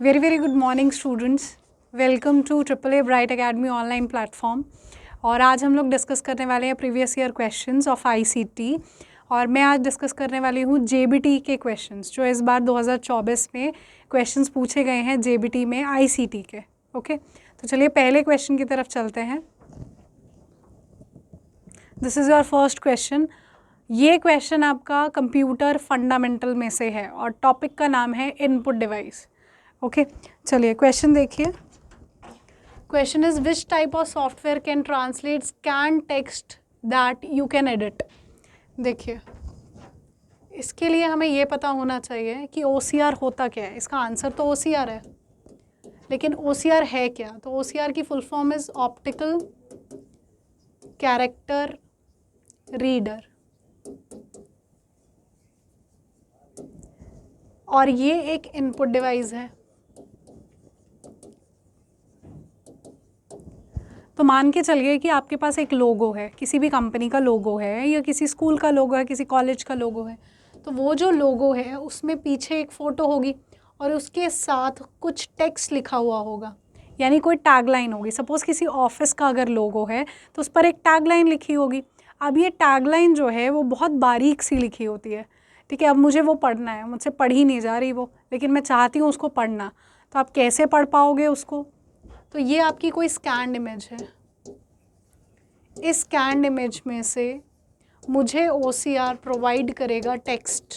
Very good morning students, welcome to triple A bright academy online platform. और आज हम लोग डिस्कस करने वाले हैं previous year questions of ICT. और मैं आज डिस्कस करने वाली हूँ जेबीटी के क्वेश्चंस जो इस बार 2024 में क्वेश्चंस पूछे गए हैं जेबीटी में आईसीटी के। ओके, तो चलिए पहले क्वेश्चन की तरफ चलते हैं। This is your first question. ये क्वेश्चन आपका कंप्यूटर फंडामेंटल में से है और टॉपिक का नाम है इनपुट डिवाइस। ओके, चलिए क्वेश्चन देखिए। Question is which type of software can translate scan text that you can edit. देखिए, इसके लिए हमें ये पता होना चाहिए कि OCR होता क्या है। इसका आंसर तो OCR है, लेकिन OCR है क्या? तो OCR की full form is optical character reader, और ये एक इनपुट डिवाइस है। तो मान के चलिए कि आपके पास एक लोगो है, किसी भी कंपनी का लोगो है या किसी स्कूल का लोगो है, किसी कॉलेज का लोगो है। तो वो जो लोगो है उसमें पीछे एक फ़ोटो होगी और उसके साथ कुछ टेक्स्ट लिखा हुआ होगा, यानी कोई टैगलाइन होगी। सपोज़ किसी ऑफिस का अगर लोगो है तो उस पर एक टैगलाइन लिखी होगी। अब ये टैगलाइन जो है वो बहुत बारीक सी लिखी होती है, ठीक है। अब मुझे वो पढ़ना है, मुझसे पढ़ी नहीं जा रही वो, लेकिन मैं चाहती हूँ उसको पढ़ना। तो आप कैसे पढ़ पाओगे उसको? तो ये आपकी कोई स्कैन्ड इमेज है। इस स्कैन्ड इमेज में से मुझे OCR प्रोवाइड करेगा टेक्स्ट,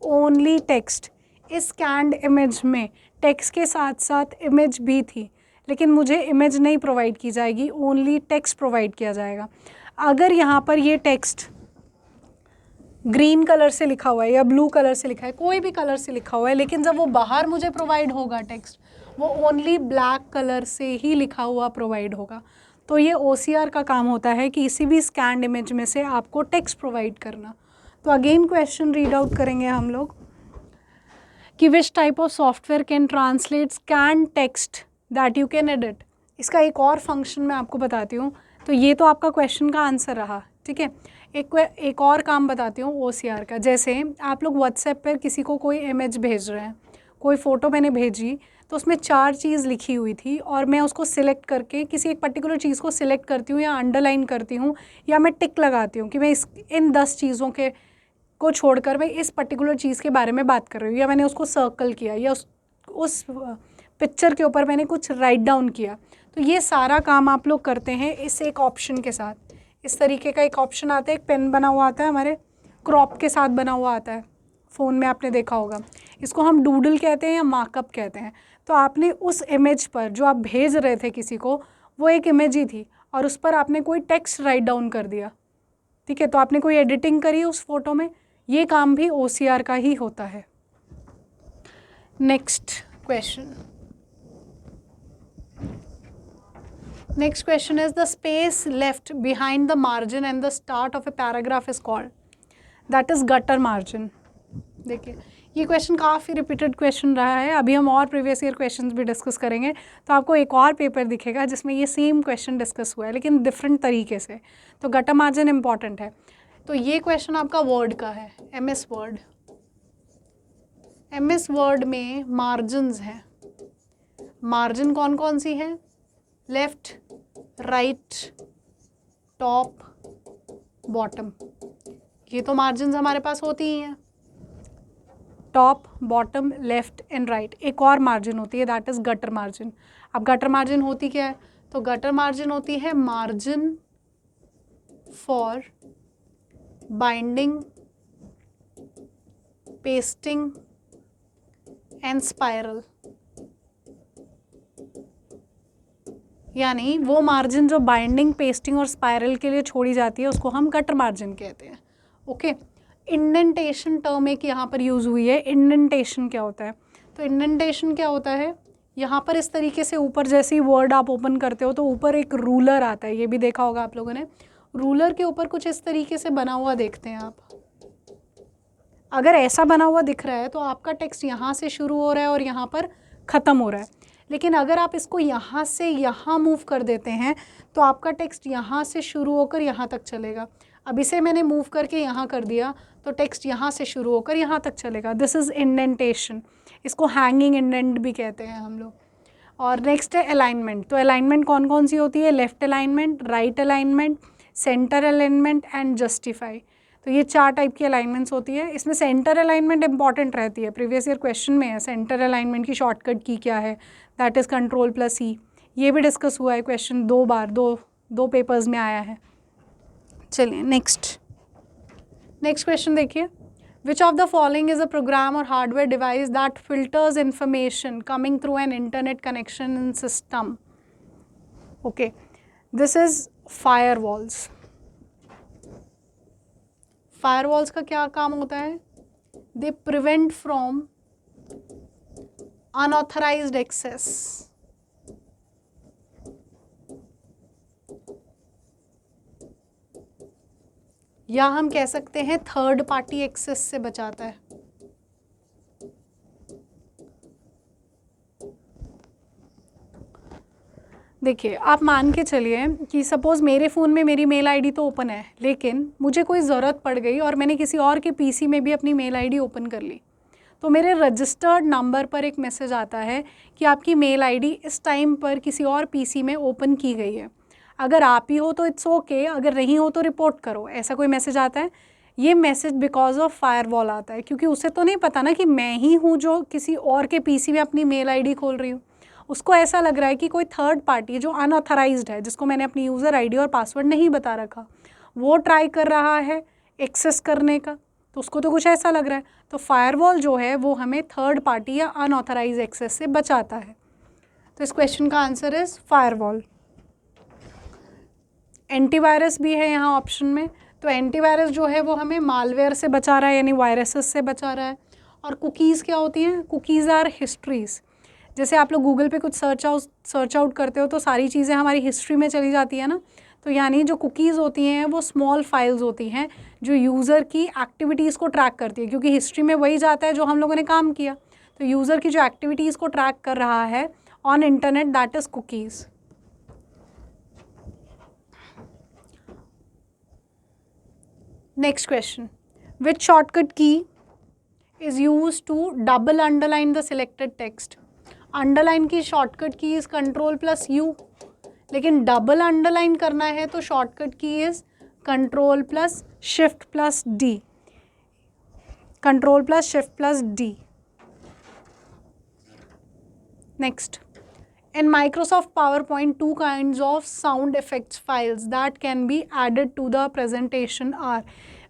ओनली टेक्स्ट। इस स्कैन्ड इमेज में टेक्स्ट के साथ साथ इमेज भी थी, लेकिन मुझे इमेज नहीं प्रोवाइड की जाएगी, ओनली टेक्स्ट प्रोवाइड किया जाएगा। अगर यहाँ पर ये टेक्स्ट ग्रीन कलर से लिखा हुआ है या ब्लू कलर से लिखा है, कोई भी कलर से लिखा हुआ है, लेकिन जब वो बाहर मुझे प्रोवाइड होगा टेक्स्ट, वो ओनली ब्लैक कलर से ही लिखा हुआ प्रोवाइड होगा। तो ये OCR का काम होता है कि किसी भी स्कैन्ड इमेज में से आपको टेक्स्ट प्रोवाइड करना। तो अगेन क्वेश्चन रीड आउट करेंगे हम लोग कि which type of software can translate scan text that you can edit. इसका एक और फंक्शन मैं आपको बताती हूँ। तो ये तो आपका क्वेश्चन का आंसर रहा, ठीक है। एक और काम बताती हूँ OCR का। जैसे आप लोग व्हाट्सएप पर किसी को कोई इमेज भेज रहे हैं, कोई फ़ोटो मैंने भेजी, तो उसमें 4 चीज़ लिखी हुई थी और मैं उसको सिलेक्ट करके किसी एक पर्टिकुलर चीज़ को सिलेक्ट करती हूँ या अंडरलाइन करती हूँ या मैं टिक लगाती हूँ कि मैं इन 10 चीज़ों के को छोड़कर मैं इस पर्टिकुलर चीज़ के बारे में बात कर रही हूँ, या मैंने उसको सर्कल किया या उस पिक्चर के ऊपर मैंने कुछ राइट डाउन किया। तो ये सारा काम आप लोग करते हैं इस एक ऑप्शन के साथ। इस तरीके का एक ऑप्शन आता है, एक पेन बना हुआ आता है, हमारे क्रॉप के साथ बना हुआ आता है, फ़ोन में आपने देखा होगा। इसको हम डूडल कहते हैं या मार्कअप कहते हैं। तो आपने उस इमेज पर जो आप भेज रहे थे किसी को, वो एक इमेज ही थी और उस पर आपने कोई टेक्स्ट राइट डाउन कर दिया, ठीक है। तो आपने कोई एडिटिंग करी उस फोटो में। ये काम भी OCR का ही होता है। Next question is the space left behind the margin and the start of a paragraph is called, that is gutter margin। देखिए, ये क्वेश्चन काफ़ी रिपीटेड क्वेश्चन रहा है। अभी हम और प्रीवियस ईयर क्वेश्चंस भी डिस्कस करेंगे, तो आपको एक और पेपर दिखेगा जिसमें ये सेम क्वेश्चन डिस्कस हुआ है लेकिन डिफरेंट तरीके से। तो गटर मार्जिन इंपॉर्टेंट है। तो ये क्वेश्चन आपका वर्ड का है, MS वर्ड। MS वर्ड में मार्जिन्स हैं। मार्जिन कौन कौन सी है? Left, right, top, bottom. ये तो मार्जिन्स हमारे पास होती ही हैं, top, bottom, left and right. एक और मार्जिन होती है, दैट इज़ गटर मार्जिन। अब गटर मार्जिन होती क्या है? तो गटर मार्जिन होती है margin for binding, pasting and spiral. यानी वो मार्जिन जो बाइंडिंग, पेस्टिंग और स्पाइरल के लिए छोड़ी जाती है उसको हम गटर मार्जिन कहते हैं। ओके, इंडेंटेशन टर्म एक यहाँ पर यूज़ हुई है। इंडेंटेशन क्या होता है? तो इंडेंटेशन क्या होता है? यहाँ पर इस तरीके से ऊपर जैसे ही वर्ड आप ओपन करते हो तो ऊपर एक रूलर आता है, ये भी देखा होगा आप लोगों ने। रूलर के ऊपर कुछ इस तरीके से बना हुआ देखते हैं आप। अगर ऐसा बना हुआ दिख रहा है तो आपका टेक्स्ट यहाँ से शुरू हो रहा है और यहाँ पर ख़त्म हो रहा है। लेकिन अगर आप इसको यहाँ से यहाँ मूव कर देते हैं तो आपका टेक्स्ट यहाँ से शुरू होकर यहाँ तक चलेगा। अब इसे मैंने मूव करके यहाँ कर दिया तो टेक्स्ट यहाँ से शुरू होकर यहाँ तक चलेगा। दिस इज़ इंडेंटेशन, इसको हैंगिंग इंडेंट भी कहते हैं हम लोग। और नेक्स्ट है अलाइनमेंट। तो अलाइनमेंट कौन कौन सी होती है? Left alignment, right alignment, centre alignment and justify. तो ये 4 टाइप की अलाइनमेंट्स होती है। इसमें सेंटर अलाइनमेंट इंपॉर्टेंट रहती है, प्रीवियस ईयर क्वेश्चन में है सेंटर अलाइनमेंट की शॉर्टकट की क्या है, दैट इज़ Ctrl+C। ये भी डिस्कस हुआ है क्वेश्चन 2 बार, दो पेपर्स में आया है। चलिए नेक्स्ट क्वेश्चन देखिए। Which of the following is a program or hardware device that filters information coming through an internet connection in system? Okay, this is firewalls. Firewalls का क्या काम होता है? They prevent from unauthorized access. या हम कह सकते हैं थर्ड पार्टी एक्सेस से बचाता है। देखिए, आप मान के चलिए कि सपोज़ मेरे फ़ोन में मेरी मेल आईडी तो ओपन है, लेकिन मुझे कोई ज़रूरत पड़ गई और मैंने किसी और के पीसी में भी अपनी मेल आईडी ओपन कर ली, तो मेरे रजिस्टर्ड नंबर पर एक मैसेज आता है कि आपकी मेल आईडी इस टाइम पर किसी और पीसी में ओपन की गई है। अगर आप ही हो तो इट्स ओके, अगर नहीं हो तो रिपोर्ट करो, ऐसा कोई मैसेज आता है। ये मैसेज बिकॉज ऑफ फायरवॉल आता है, क्योंकि उसे तो नहीं पता ना कि मैं ही हूँ जो किसी और के पीसी में अपनी मेल आईडी खोल रही हूँ। उसको ऐसा लग रहा है कि कोई थर्ड पार्टी जो अनऑथराइज्ड है, जिसको मैंने अपनी यूज़र आईडी और पासवर्ड नहीं बता रखा, वो ट्राई कर रहा है एक्सेस करने का, तो उसको तो कुछ ऐसा लग रहा है। तो फायरवॉल जो है वो हमें थर्ड पार्टी या अनऑथराइज एक्सेस से बचाता है। तो इस क्वेश्चन का आंसर इज़ फायरवॉल। एंटीवायरस भी है यहाँ ऑप्शन में। तो एंटीवायरस जो है वो हमें मालवेयर से बचा रहा है, यानी वायरसेस से बचा रहा है। और कुकीज़ क्या होती हैं? Cookies are histories. जैसे आप लोग गूगल पे कुछ सर्च आउट करते हो तो सारी चीज़ें हमारी हिस्ट्री में चली जाती है ना, तो यानी जो कुकीज़ होती हैं वो स्मॉल फाइल्स होती हैं जो यूज़र की एक्टिविटीज़ को ट्रैक करती है, क्योंकि हिस्ट्री में वही जाता है जो हम लोगों ने काम किया। तो यूज़र की जो एक्टिविटीज़ को ट्रैक कर रहा है on internet, that is cookies. Next question. Which shortcut key is used to double underline the selected text? Underline की shortcut key is Ctrl+U, लेकिन double underline करना है तो shortcut key is Ctrl+Shift+D. Ctrl+Shift+D. Next. In Microsoft PowerPoint, 2 kinds of sound effects files that can be added to the presentation are.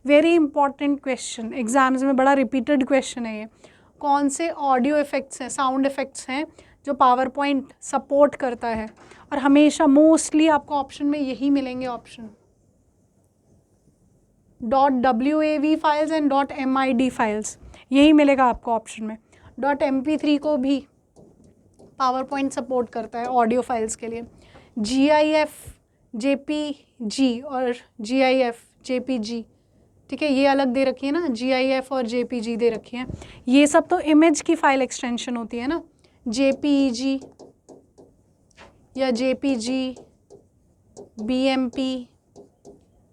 Very important question, exams में बड़ा repeated question है ये। कौन से ऑडियो इफ़ेक्ट्स हैं, साउंड इफ़ेक्ट्स हैं जो power point support करता है? और हमेशा मोस्टली आपको ऑप्शन में यही मिलेंगे option, .wav files and .mid files, यही मिलेगा आपको ऑप्शन में। .mp3 को भी पावर पॉइंट सपोर्ट करता है ऑडियो फाइल्स के लिए। GIF, JPG और GIF, JPG, ठीक है, ये अलग दे रखी है ना, GIF और JPG दे रखी है। ये सब तो इमेज की फाइल एक्सटेंशन होती है ना, JPEG या JPG, BMP,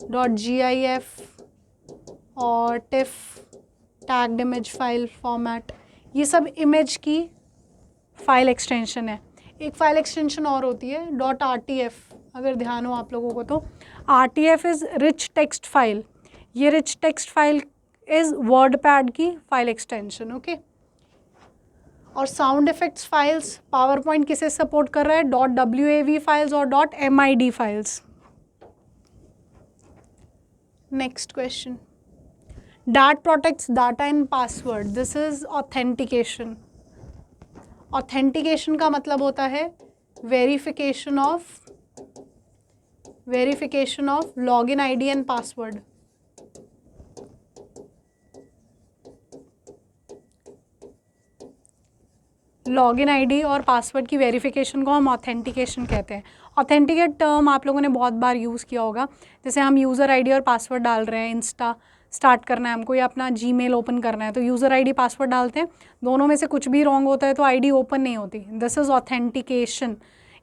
.gif और TIFF, tagged image file format, ये सब इमेज की फाइल एक्सटेंशन है। एक फाइल एक्सटेंशन और होती है .rtf, अगर ध्यान हो आप लोगों को तो। RTF is rich text file, ये rich text file is WordPad की फाइल एक्सटेंशन, ओके। और sound effects files PowerPoint किसे सपोर्ट कर रहा है? .wav फाइल्स और .mid files. Next question, DAT protects data and password. This is authentication. Authentication का मतलब होता है verification of login ID and password. Login ID और पासवर्ड की वेरिफिकेशन को हम ऑथेंटिकेशन कहते हैं। ऑथेंटिकेट टर्म आप लोगों ने बहुत बार यूज़ किया होगा, जैसे हम यूज़र आईडी और पासवर्ड डाल रहे हैं, इंस्टा स्टार्ट करना है हमको या अपना जीमेल ओपन करना है, तो यूज़र आईडी पासवर्ड डालते हैं, दोनों में से कुछ भी रॉन्ग होता है तो आईडी ओपन नहीं होती। दिस इज़ ऑथेंटिकेशन,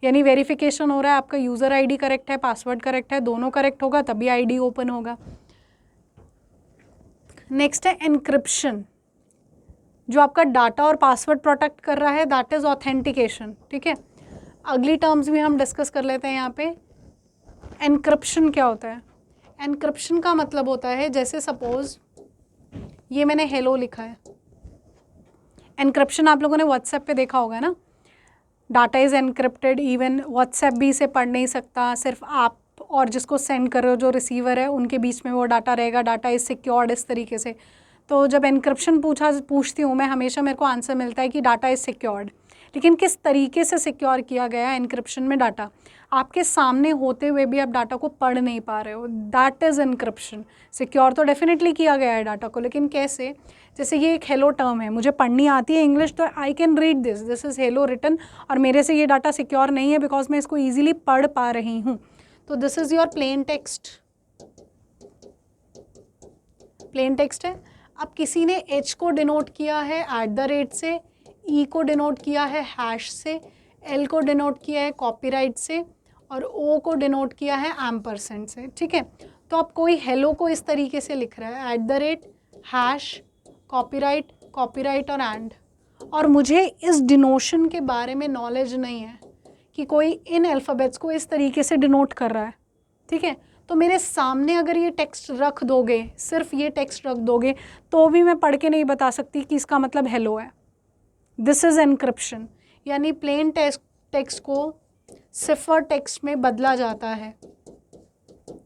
यानी वेरिफिकेशन हो रहा है आपका यूज़र आईडी करेक्ट है, पासवर्ड करेक्ट है, दोनों करेक्ट होगा तभी आईडी ओपन होगा। नेक्स्ट है एनक्रिप्शन, जो आपका डाटा और पासवर्ड प्रोटेक्ट कर रहा है, दैट इज़ ऑथेंटिकेशन। ठीक है, अगली टर्म्स भी हम डिस्कस कर लेते हैं यहाँ पे। एनक्रिप्शन क्या होता है? एनक्रिप्शन का मतलब होता है, जैसे सपोज ये मैंने हेलो लिखा है, एनक्रिप्शन आप लोगों ने व्हाट्सएप पे देखा होगा ना, data is encrypted, even WhatsApp भी इसे पढ़ नहीं सकता, सिर्फ आप और जिसको सेंड कर रहे हो जो रिसीवर है उनके बीच में वो डाटा रहेगा, डाटा इज़ सिक्योर्ड इस तरीके से। तो जब एनक्रिप्शन पूछती हूँ मैं, हमेशा मेरे को आंसर मिलता है कि डाटा इज़ सिक्योर्ड। लेकिन किस तरीके से सिक्योर किया गया है एनक्रिप्शन में डाटा? आपके सामने होते हुए भी आप डाटा को पढ़ नहीं पा रहे हो, दैट इज़ एनक्रिप्शन। सिक्योर तो डेफिनेटली किया गया है डाटा को, लेकिन कैसे? जैसे ये एक हेलो टर्म है, मुझे पढ़नी आती है इंग्लिश, तो I can read this is hello written, और मेरे से ये डाटा सिक्योर नहीं है बिकॉज मैं इसको ईजिली पढ़ पा रही हूँ। तो this is your plain text, plain text है। अब किसी ने एच को डिनोट किया है @ से, ई को डिनोट किया है हैश से, एल को डिनोट किया है कॉपीराइट से, और ओ को डिनोट किया है एम्परसेंड से। ठीक है, तो अब कोई हेलो को इस तरीके से लिख रहा है @ हैश कॉपीराइट, कॉपीराइट और एंड, और मुझे इस डिनोशन के बारे में नॉलेज नहीं है कि कोई इन अल्फ़ाबेट्स को इस तरीके से डिनोट कर रहा है। ठीक है, तो मेरे सामने अगर ये टेक्स्ट रख दोगे, सिर्फ ये टेक्स्ट रख दोगे, तो भी मैं पढ़ के नहीं बता सकती कि इसका मतलब हेलो है। दिस इज़ एनक्रिप्शन, यानी प्लेन टेक्स्ट को सिफर टेक्स्ट में बदला जाता है,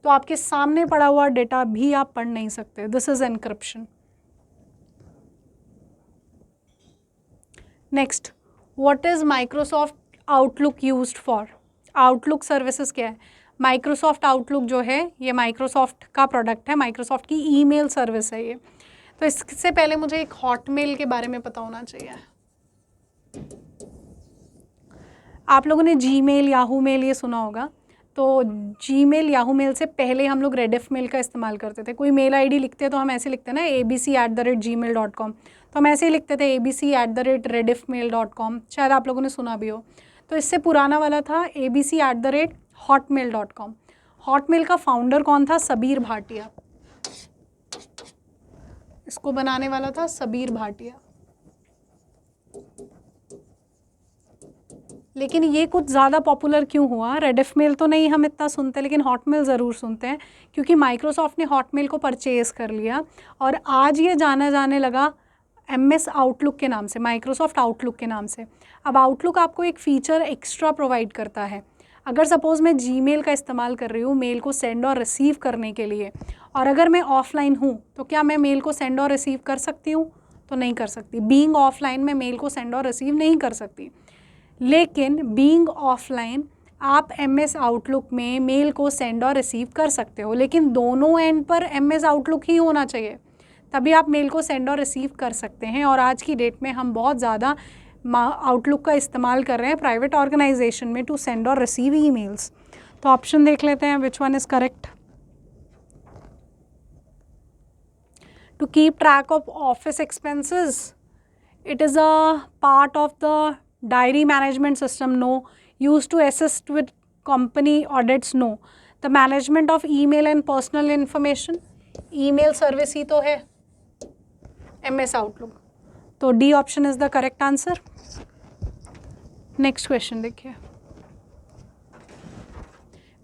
तो आपके सामने पड़ा हुआ डेटा भी आप पढ़ नहीं सकते। This is encryption. Next, what is Microsoft outlook used for? Outlook services क्या है? माइक्रोसॉफ्ट आउटलुक जो है ये माइक्रोसॉफ्ट का प्रोडक्ट है, माइक्रोसॉफ्ट की ईमेल सर्विस है ये। तो इससे पहले मुझे एक हॉटमेल के बारे में पता होना चाहिए। आप लोगों ने जीमेल, याहू मेल ये सुना होगा। तो जीमेल, याहू मेल से पहले हम लोग रेडिफ मेल का इस्तेमाल करते थे। कोई मेल आईडी लिखते तो हम ऐसे लिखते ना abc@gmail.com, तो हम ऐसे ही लिखते थे abc@rediffmail.com, शायद आप लोगों ने सुना भी हो। तो इससे पुराना वाला था abc@hotmail.com। हॉटमेल का फाउंडर कौन था? सबीर भाटिया। इसको बनाने वाला था सबीर भाटिया। लेकिन ये कुछ ज़्यादा पॉपुलर क्यों हुआ? रेडिफ मेल तो नहीं हम इतना सुनते, लेकिन हॉटमेल ज़रूर सुनते हैं, क्योंकि माइक्रोसॉफ्ट ने हॉटमेल को परचेज़ कर लिया और आज ये जाना जाने लगा MS आउटलुक के नाम से, माइक्रोसॉफ्ट आउटलुक के नाम से। अब आउटलुक आपको एक फ़ीचर एक्स्ट्रा प्रोवाइड करता है। अगर सपोज़ मैं जीमेल का इस्तेमाल कर रही हूँ मेल को सेंड और रिसीव करने के लिए, और अगर मैं ऑफलाइन हूँ तो क्या मैं मेल को सेंड और रिसीव कर सकती हूँ? तो नहीं कर सकती। बीइंग ऑफलाइन में मेल को सेंड और रिसीव नहीं कर सकती। लेकिन बीइंग ऑफलाइन आप MS आउटलुक में मेल को सेंड और रिसीव कर सकते हो, लेकिन दोनों एंड पर MS आउटलुक ही होना चाहिए, तभी आप मेल को सेंड और रिसीव कर सकते हैं। और आज की डेट में हम बहुत ज़्यादा आउटलुक का इस्तेमाल कर रहे हैं प्राइवेट ऑर्गेनाइजेशन में टू सेंड और रिसीव ईमेल्स। तो ऑप्शन देख लेते हैं which one is correct. To keep track of office expenses, it is a part of the diary management system, no. Used to assist with company audits, no. The management of email and personal information, email service ही तो है MS Outlook, तो D option is the correct answer. Next question देखिए,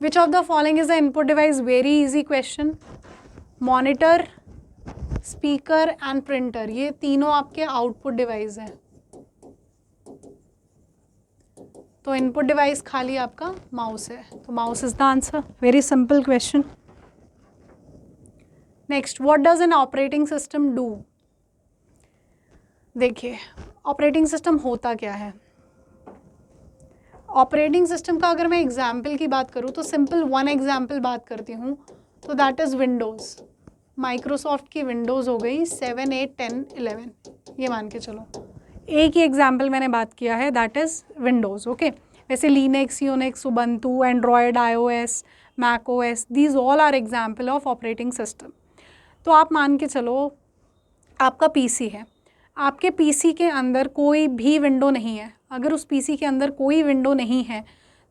which of the following is the input device? Very easy question. Monitor, speaker and printer, ये तीनों आपके output device हैं। तो input device खाली आपका माउस है, तो mouse is the answer. Very simple question. Next, what does N operating system do? देखिए, ऑपरेटिंग सिस्टम होता क्या है? ऑपरेटिंग सिस्टम का अगर मैं एग्जाम्पल की बात करूँ तो सिंपल वन एग्जाम्पल बात करती हूँ, तो दैट इज़ विंडोज़। माइक्रोसॉफ्ट की विंडोज़ हो गई 7, 8, 10, 11, ये मान के चलो। एक ही एग्जाम्पल मैंने बात किया है, दैट इज़ विंडोज़। ओके, वैसे Linux, Unix, Ubuntu, Android, iOS, macOS, these all are example of operating system. तो आप मान के चलो आपका PC है, आपके PC के अंदर कोई भी विंडो नहीं है। अगर उस PC के अंदर कोई विंडो नहीं है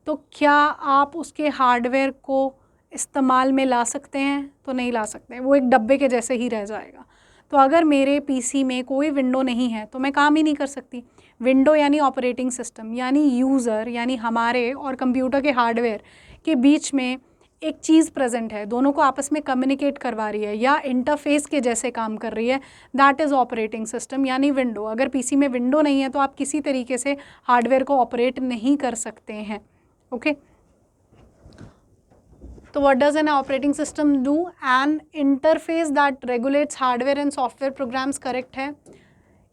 तो क्या आप उसके हार्डवेयर को इस्तेमाल में ला सकते हैं? तो नहीं ला सकते, वो एक डब्बे के जैसे ही रह जाएगा। तो अगर मेरे पीसी में कोई विंडो नहीं है तो मैं काम ही नहीं कर सकती। विंडो यानी ऑपरेटिंग सिस्टम, यानी यूज़र, यानी हमारे और कंप्यूटर के हार्डवेयर के बीच में एक चीज़ प्रेजेंट है, दोनों को आपस में कम्युनिकेट करवा रही है या इंटरफेस के जैसे काम कर रही है, दैट इज़ ऑपरेटिंग सिस्टम यानी विंडो। अगर पीसी में विंडो नहीं है तो आप किसी तरीके से हार्डवेयर को ऑपरेट नहीं कर सकते हैं। ओके, तो what does N operating system do? N interface that regulates hardware and software programmes, correct है।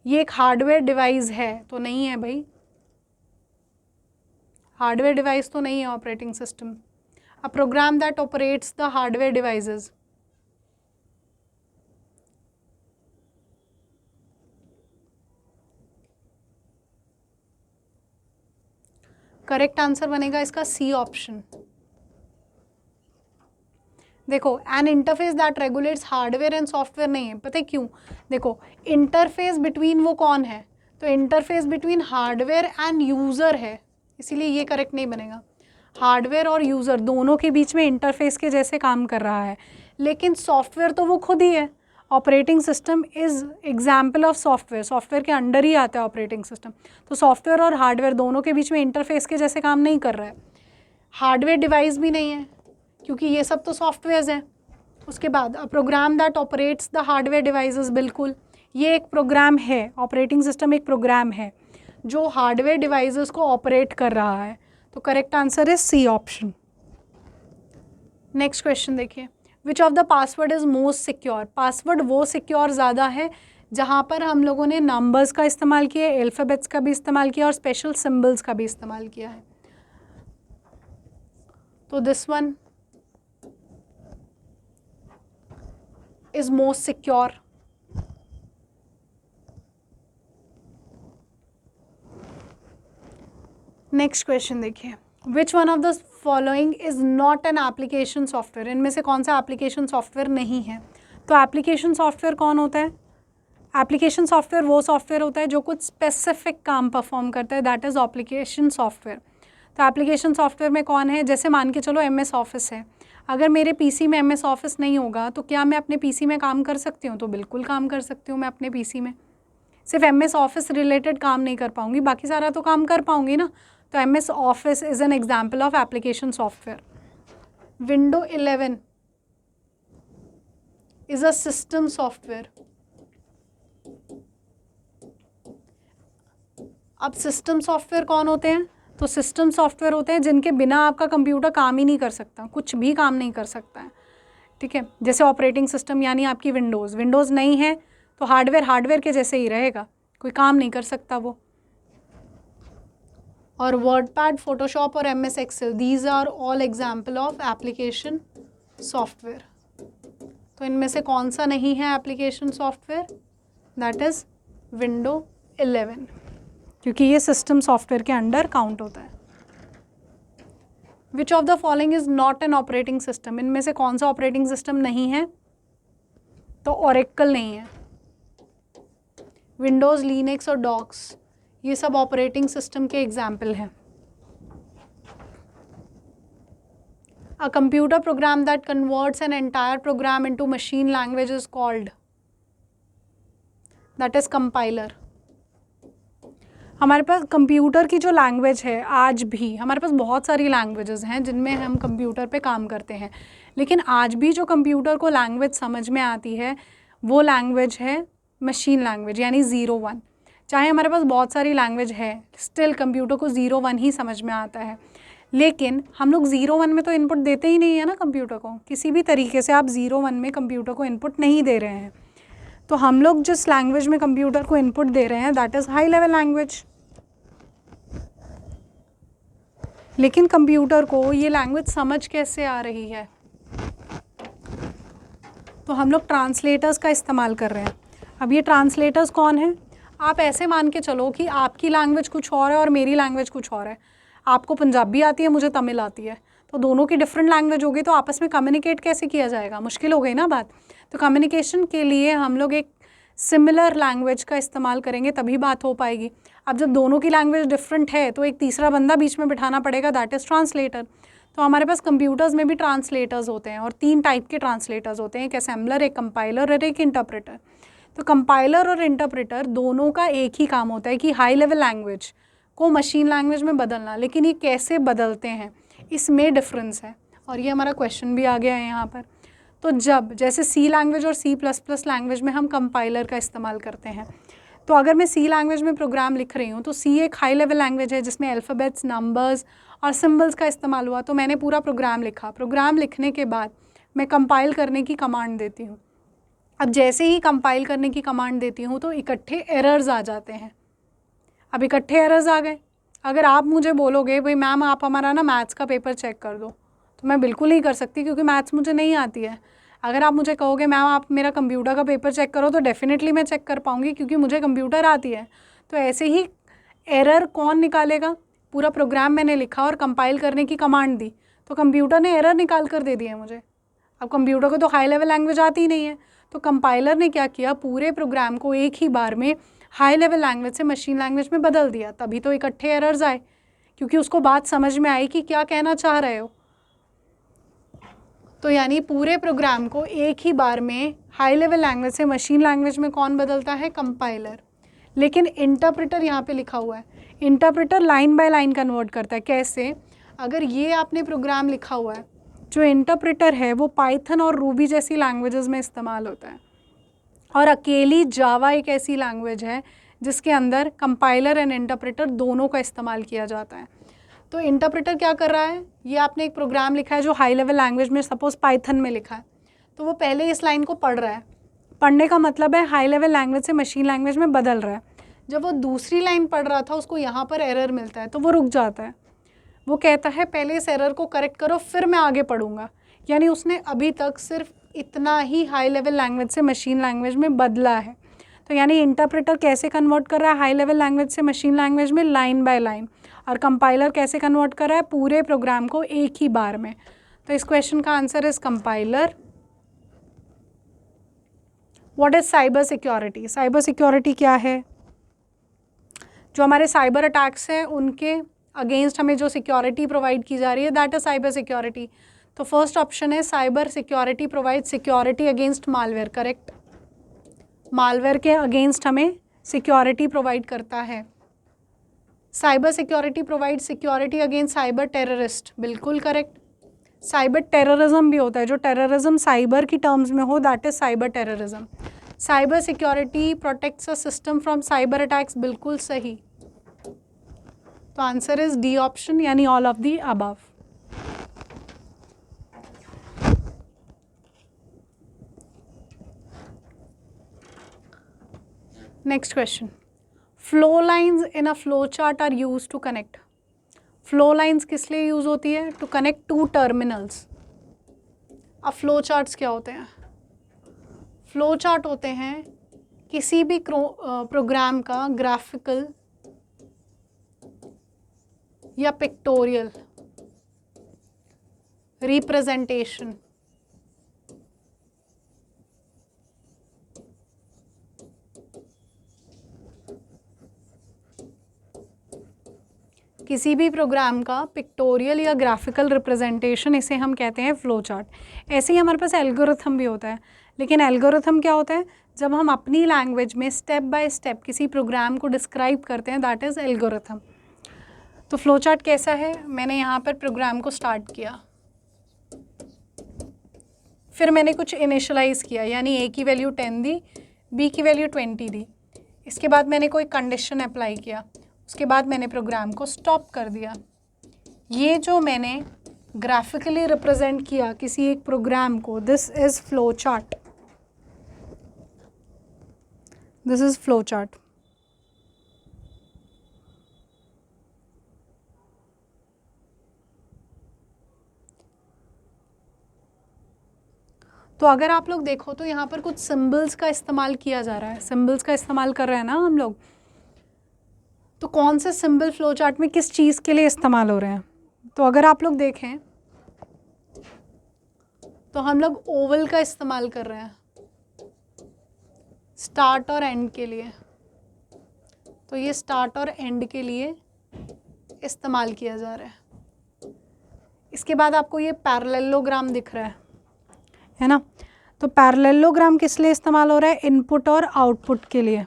ये एक हार्डवेयर डिवाइस है तो नहीं है भाई, हार्डवेयर डिवाइस तो नहीं है operating system. A program that operates the hardware devices. Correct answer बनेगा इसका सी ऑप्शन। देखो, N interface that regulates hardware and software नहीं है, पता है क्यों? देखो, इंटरफेस बिटवीन वो कौन है? तो interface between hardware end user है, इसीलिए ये करेक्ट नहीं बनेगा। हार्डवेयर और यूज़र दोनों के बीच में इंटरफेस के जैसे काम कर रहा है, लेकिन सॉफ्टवेयर तो वो खुद ही है। Operating system is example of software, software के अंडर ही आता है ऑपरेटिंग सिस्टम। तो सॉफ्टवेयर और हार्डवेयर दोनों के बीच में इंटरफेस के जैसे काम नहीं कर रहा है। हार्डवेयर डिवाइस भी नहीं है क्योंकि ये सब तो सॉफ्टवेयर्स हैं। उसके बाद a program that operates the hardware devices, बिल्कुल ये एक प्रोग्राम है, ऑपरेटिंग सिस्टम एक प्रोग्राम है जो हार्डवेयर डिवाइसेस को ऑपरेट कर रहा है। तो correct answer is C option. Next question देखिए, which of the password is most secure? Password वो सिक्योर ज़्यादा है जहाँ पर हम लोगों ने नंबर्स का इस्तेमाल किया है, अल्फ़ाबेट्स का भी इस्तेमाल किया और स्पेशल सिंबल्स का भी इस्तेमाल किया है। तो this one is most secure. Next question देखिए, which one of the following is not an application software? इनमें से कौन सा एप्लीकेशन सॉफ्टवेयर नहीं है? तो एप्लीकेशन सॉफ्टवेयर कौन होता है? एप्लीकेशन सॉफ्टवेयर वो सॉफ्टवेयर होता है जो कुछ स्पेसिफिक काम परफॉर्म करता है, दैट इज़ एप्लीकेशन सॉफ्टवेयर। तो एप्लीकेशन सॉफ्टवेयर में कौन है? जैसे मान के चलो MS ऑफिस है, अगर मेरे PC में MS ऑफिस नहीं होगा तो क्या मैं अपने PC में काम कर सकती हूँ? तो बिल्कुल काम कर सकती हूँ मैं अपने PC में। सिर्फ MS ऑफिस रिलेटेड काम नहीं कर पाऊँगी, बाकी सारा तो काम कर पाऊँगी ना। तो MS office is an example of application software. Window 11 is a system software. अब सिस्टम सॉफ्टवेयर कौन होते हैं? तो सिस्टम सॉफ्टवेयर होते हैं जिनके बिना आपका कंप्यूटर काम ही नहीं कर सकता, कुछ भी काम नहीं कर सकता है, ठीक है। जैसे ऑपरेटिंग सिस्टम यानी आपकी विंडोज़ नहीं है तो हार्डवेयर के जैसे ही रहेगा, कोई काम नहीं कर सकता वो। और वर्डपैड, फोटोशॉप और MS Excel, these are all example of application software. तो इनमें से कौन सा नहीं है application software? That is window 11, क्योंकि ये सिस्टम सॉफ्टवेयर के अंडर काउंट होता है। Which of the following is not an operating system? इनमें से कौन सा ऑपरेटिंग सिस्टम नहीं है? तो ओरेकल नहीं है। विंडोज़, लिनक्स और डॉक्स ये सब ऑपरेटिंग सिस्टम के एग्जाम्पल हैं। A computer program that converts an entire programme into machine language is called, that is compiler. हमारे पास कंप्यूटर की जो लैंग्वेज है, आज भी हमारे पास बहुत सारी लैंग्वेजेस हैं जिनमें हम कंप्यूटर पे काम करते हैं, लेकिन आज भी जो कंप्यूटर को लैंग्वेज समझ में आती है वो लैंग्वेज है मशीन लैंग्वेज यानी 0-1। चाहे हमारे पास बहुत सारी लैंग्वेज है, स्टिल कंप्यूटर को 0-1 ही समझ में आता है। लेकिन हम लोग 0-1 में तो इनपुट देते ही नहीं है ना कंप्यूटर को, किसी भी तरीके से आप 0-1 में कंप्यूटर को इनपुट नहीं दे रहे हैं। तो हम लोग जिस लैंग्वेज में कंप्यूटर को इनपुट दे रहे हैं that is high level language. लेकिन कंप्यूटर को ये लैंग्वेज समझ कैसे आ रही है? तो हम लोग ट्रांसलेटर्स का इस्तेमाल कर रहे हैं। अब ये ट्रांसलेटर्स कौन है? आप ऐसे मान के चलो कि आपकी लैंग्वेज कुछ और है और मेरी लैंग्वेज कुछ और है। आपको पंजाबी आती है, मुझे तमिल आती है, तो दोनों की डिफरेंट लैंग्वेज होगी, तो आपस में कम्युनिकेट कैसे किया जाएगा? मुश्किल हो गई ना बात। तो कम्युनिकेशन के लिए हम लोग एक सिमिलर लैंग्वेज का इस्तेमाल करेंगे तभी बात हो पाएगी। अब जब दोनों की लैंग्वेज डिफरेंट है तो एक तीसरा बंदा बीच में बिठाना पड़ेगा, दैट इज़ ट्रांसलेटर। तो हमारे पास कंप्यूटर्स में भी ट्रांसलेटर्स होते हैं और 3 टाइप के ट्रांसलेटर्स होते हैं, एक असेंबलर, एक कंपाइलर और एक इंटरप्रेटर। तो कंपाइलर और इंटरप्रेटर दोनों का एक ही काम होता है कि हाई लेवल लैंग्वेज को मशीन लैंग्वेज में बदलना, लेकिन ये कैसे बदलते हैं इसमें डिफरेंस है, और ये हमारा क्वेश्चन भी आ गया है यहाँ पर। तो जब जैसे सी लैंग्वेज और C++ लैंग्वेज में हम कंपाइलर का इस्तेमाल करते हैं, तो अगर मैं सी लैंग्वेज में प्रोग्राम लिख रही हूँ तो सी एक हाई लेवल लैंग्वेज है जिसमें अल्फ़ाबेट्स, नंबर्स और सिंबल्स का इस्तेमाल हुआ, तो मैंने पूरा प्रोग्राम लिखा। प्रोग्राम लिखने के बाद मैं कंपाइल करने की कमांड देती हूँ। अब जैसे ही कंपाइल करने की कमांड देती हूँ तो इकट्ठे एरर्स आ जाते हैं। अब इकट्ठे एरर्स आ गए, अगर आप मुझे बोलोगे भाई मैम आप हमारा ना मैथ्स का पेपर चेक कर दो, तो मैं बिल्कुल नहीं कर सकती क्योंकि मैथ्स मुझे नहीं आती है। अगर आप मुझे कहोगे मैम आप मेरा कंप्यूटर का पेपर चेक करो, तो डेफिनेटली मैं चेक कर पाऊँगी क्योंकि मुझे कंप्यूटर आती है। तो ऐसे ही एरर कौन निकालेगा? पूरा प्रोग्राम मैंने लिखा और कंपाइल करने की कमांड दी, तो कंप्यूटर ने एरर निकाल कर दे दिया है मुझे। अब कंप्यूटर को तो हाई लेवल लैंग्वेज आती ही नहीं है, तो कंपाइलर ने क्या किया, पूरे प्रोग्राम को एक ही बार में हाई लेवल लैंग्वेज से मशीन लैंग्वेज में बदल दिया। तभी तो इकट्ठे एरर्स आए, क्योंकि उसको बात समझ में आई कि क्या कहना चाह रहे हो। तो यानी पूरे प्रोग्राम को एक ही बार में हाई लेवल लैंग्वेज से मशीन लैंग्वेज में कौन बदलता है? कंपाइलर। लेकिन इंटरप्रेटर यहाँ पे लिखा हुआ है, interpreter line by line convert करता है। कैसे? अगर ये आपने प्रोग्राम लिखा हुआ है, जो इंटरप्रेटर है वो पाइथन और रूबी जैसी लैंग्वेजेस में इस्तेमाल होता है, और अकेली जावा एक ऐसी लैंग्वेज है जिसके अंदर कंपाइलर एंड इंटरप्रेटर दोनों का इस्तेमाल किया जाता है। तो इंटरप्रेटर क्या कर रहा है, ये आपने एक प्रोग्राम लिखा है जो हाई लेवल लैंग्वेज में सपोज पाइथन में लिखा है, तो वो पहले इस लाइन को पढ़ रहा है। पढ़ने का मतलब है हाई लेवल लैंग्वेज से मशीन लैंग्वेज में बदल रहा है। जब वो दूसरी लाइन पढ़ रहा था उसको यहाँ पर एरर मिलता है, तो वो रुक जाता है। वो कहता है पहले इस एरर को करेक्ट करो फिर मैं आगे पढ़ूंगा। यानी उसने अभी तक सिर्फ इतना ही हाई लेवल लैंग्वेज से मशीन लैंग्वेज में बदला है। तो यानी इंटरप्रेटर कैसे कन्वर्ट कर रहा है हाई लेवल लैंग्वेज से मशीन लैंग्वेज में? Line by line. और कंपाइलर कैसे कन्वर्ट कर रहा है? पूरे प्रोग्राम को एक ही बार में। तो इस क्वेश्चन का answer is compiler. What is cyber security? Cyber security क्या है? जो हमारे साइबर अटैक्स हैं उनके अगेंस्ट हमें जो सिक्योरिटी प्रोवाइड की जा रही है, दैट इज साइबर सिक्योरिटी। तो फर्स्ट ऑप्शन है cyber security provide security against malware. Correct, malware के अगेंस्ट हमें सिक्योरिटी प्रोवाइड करता है। Cyber security provide security against cyber terrorist. बिल्कुल करेक्ट। साइबर टेररिज्म भी होता है, जो टेररिज्म साइबर की टर्म्स में हो, that is cyber terrorism. Cyber security protects a system from cyber attacks. बिल्कुल सही। तो आंसर इज डी ऑप्शन, यानी all of the above. Next question, flow lines in a flow chart are use to connect. Flow lines किस लिए use होती है? To connect two terminals. अब flow charts क्या होते हैं? फ्लो चार्ट होते हैं किसी भी प्रोग्राम का ग्राफिकल या पिक्टोरियल रिप्रेजेंटेशन। किसी भी प्रोग्राम का पिक्टोरियल या ग्राफिकल रिप्रेजेंटेशन, इसे हम कहते हैं फ्लो चार्ट। ऐसे ही हमारे पास एल्गोरिथम भी होता है, लेकिन एल्गोरिथम क्या होता है? जब हम अपनी लैंग्वेज में स्टेप बाय स्टेप किसी प्रोग्राम को डिस्क्राइब करते हैं, दैट इज़ एल्गोरिथम। तो फ्लो चार्ट कैसा है? मैंने यहाँ पर प्रोग्राम को स्टार्ट किया, फिर मैंने कुछ इनिशलाइज़ किया, यानी ए की वैल्यू 10 दी, बी की वैल्यू 20 दी। इसके बाद मैंने कोई कंडीशन अप्लाई किया, उसके बाद मैंने प्रोग्राम को स्टॉप कर दिया। ये जो मैंने ग्राफिकली रिप्रेजेंट किया किसी एक प्रोग्राम को, this is flow chart. This is flow chart. तो अगर आप लोग देखो तो यहाँ पर कुछ सिंबल्स का इस्तेमाल किया जा रहा है, सिंबल्स का इस्तेमाल कर रहे हैं ना हम लोग। तो कौन से सिंबल फ्लो चार्ट में किस चीज़ के लिए इस्तेमाल हो रहे हैं? तो अगर आप लोग देखें तो हम लोग ओवल का इस्तेमाल कर रहे हैं स्टार्ट और एंड के लिए। तो ये स्टार्ट और एंड के लिए इस्तेमाल किया जा रहा है। इसके बाद आपको ये पैरेललोग्राम दिख रहा है ना? तो पैरेललोग्राम किस लिए इस्तेमाल हो रहा है? इनपुट और आउटपुट के लिए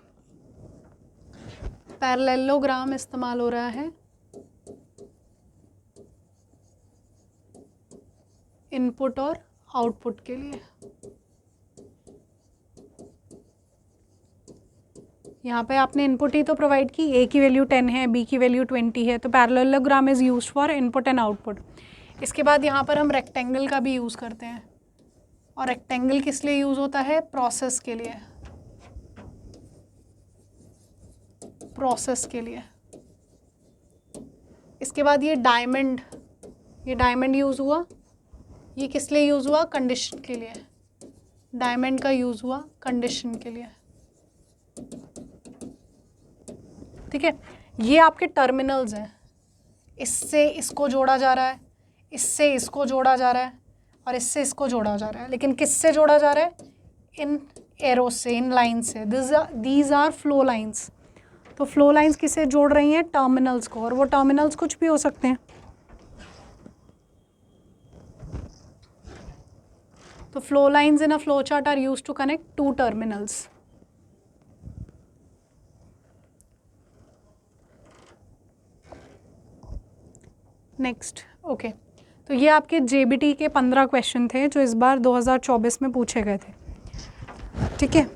पैरेललोग्राम इस्तेमाल हो रहा है, इनपुट और आउटपुट के लिए। यहाँ पे आपने इनपुट ही तो प्रोवाइड की, ए की वैल्यू 10 है, बी की वैल्यू 20 है, तो parallelogram is used for input and output. इसके बाद यहाँ पर हम रेक्टेंगल का भी यूज़ करते हैं, और रेक्टेंगल किस लिए यूज़ होता है? प्रोसेस के लिए, प्रोसेस के लिए। इसके बाद ये डायमंड यूज़ हुआ, ये किस लिए यूज़ हुआ? कंडीशन के लिए। डायमंड का यूज़ हुआ कंडीशन के लिए, ठीक है। ये आपके टर्मिनल्स हैं, इससे इसको जोड़ा जा रहा है, इससे इसको जोड़ा जा रहा है, और इससे इसको जोड़ा जा रहा है। लेकिन किससे जोड़ा जा रहा है? इन एरो से, इन लाइन से। These are flow lines. तो फ्लो लाइंस किसे जोड़ रही हैं? टर्मिनल्स को, और वो टर्मिनल्स कुछ भी हो सकते हैं। तो flow lines in a flow chart are used to connect two terminals. Next, okay. तो ये आपके जेबीटी के 15 क्वेश्चन थे जो इस बार 2024 में पूछे गए थे, ठीक है।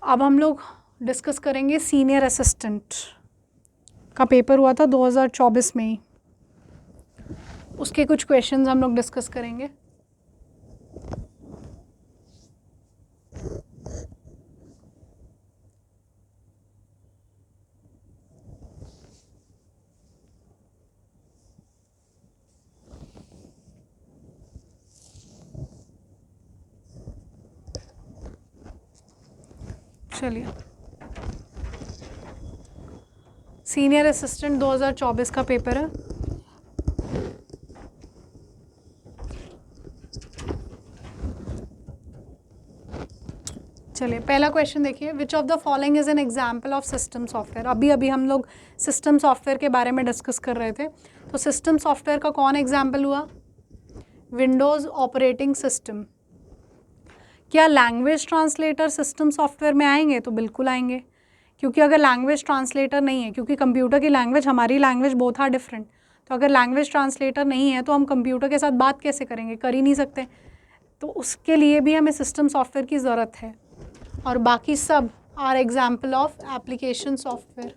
अब हम लोग डिस्कस करेंगे सीनियर असिस्टेंट का पेपर हुआ था 2024 में ही, उसके कुछ क्वेश्चंस हम लोग डिस्कस करेंगे। चलिए, सीनियर असिस्टेंट 2024 का पेपर है। चलिए, पहला क्वेश्चन देखिए, which of the following is an example of system software. अभी हम लोग सिस्टम सॉफ्टवेयर के बारे में डिस्कस कर रहे थे। तो सिस्टम सॉफ्टवेयर का कौन एग्जाम्पल हुआ? Windows operating system. क्या लैंग्वेज ट्रांसलेटर सिस्टम सॉफ्टवेयर में आएंगे? तो बिल्कुल आएंगे, क्योंकि अगर लैंग्वेज ट्रांसलेटर नहीं है, क्योंकि कंप्यूटर की लैंग्वेज, हमारी लैंग्वेज बोथ आर डिफरेंट, तो अगर लैंग्वेज ट्रांसलेटर नहीं है तो हम कंप्यूटर के साथ बात कैसे करेंगे? कर ही नहीं सकते। तो उसके लिए भी हमें सिस्टम सॉफ्टवेयर की ज़रूरत है। और बाकी सब are example of application software.